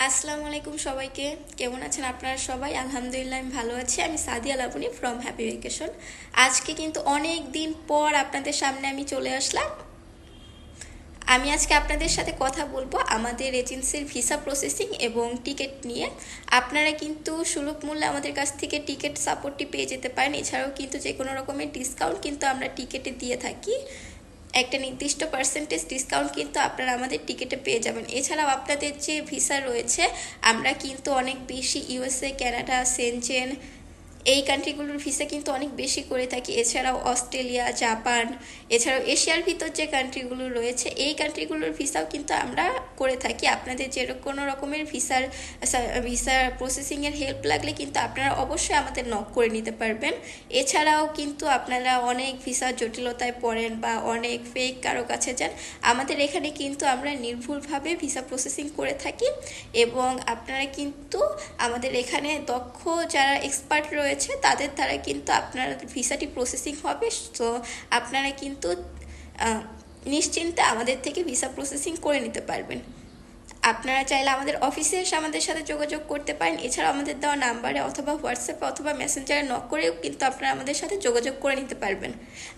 আসসালামু আলাইকুম সবাইকে। কেমন আছেন আপনারা সবাই? আলহামদুলিল্লাহ আমি ভালো আছি। আমি Sadia Laboni from happy vacation. আজকে কিন্তু অনেক দিন পর আপনাদের সামনে আমি চলে আসলাম। আমি আজকে আপনাদের সাথে কথা বলবো আমাদের এজেন্সির ভিসা প্রসেসিং এবং টিকিট নিয়ে। আপনারা কিন্তু সুলভ মূল্যে আমাদের কাছ থেকে টিকিট সাপোর্টটি পেয়ে যেতে পারেন। এছাড়াও কিন্তু যে কোনো রকমের ডিসকাউন্ট কিন্তু আমরা টিকিটে দিয়ে থাকি। একটা নির্দিষ্ট পার্সেন্টেজ ডিসকাউন্ট কিন্তু আপনারা আমাদের টিকিটে পেয়ে যাবেন। এছাড়াও আপনাদের যে ভিসা রয়েছে, আমরা কিন্তু অনেক বেশি ইউএসএ, কানাডা, সেনজেন এই কান্ট্রিগুলোর ভিসা কিন্তু অনেক বেশি করে থাকি। এছাড়াও অস্ট্রেলিয়া, জাপান, এছাড়াও এশিয়ার ভিতর যে কান্ট্রিগুলো রয়েছে এই কান্ট্রিগুলোর ভিসাও কিন্তু আমরা করে থাকি। আপনাদের যে কোনো রকমের ভিসার প্রসেসিংয়ের হেল্প লাগলে কিন্তু আপনারা অবশ্যই আমাদের নক করে নিতে পারবেন। এছাড়াও কিন্তু আপনারা অনেক ভিসার জটিলতায় পড়েন বা অনেক ফেক কারো কাছে যান, আমাদের এখানে কিন্তু আমরা নির্ভুলভাবে ভিসা প্রসেসিং করে থাকি। এবং আপনারা কিন্তু আমাদের এখানে দক্ষ যারা এক্সপার্ট রয়েছে তাদের দ্বারা কিন্তু আপনার ভিসাটি প্রসেসিং হবে। তো আপনারা কিন্তু নিশ্চিন্তে আমাদের থেকে ভিসা প্রসেসিং করে নিতে পারবেন। আপনারা চাইলে আমাদের অফিসে এসে আমাদের সাথে যোগাযোগ করতে পারেন। এছাড়াও আমাদের দেওয়া নাম্বারে অথবা হোয়াটসঅ্যাপে অথবা মেসেঞ্জারে নক করেও কিন্তু আপনারা আমাদের সাথে যোগাযোগ করে নিতে পারবেন।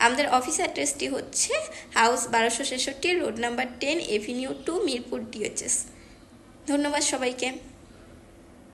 আমাদের অফিস অ্যাড্রেসটি হচ্ছে house 1266, road number 10, Avenue 2, Mirpur, ডিএচএস। ধন্যবাদ সবাইকে।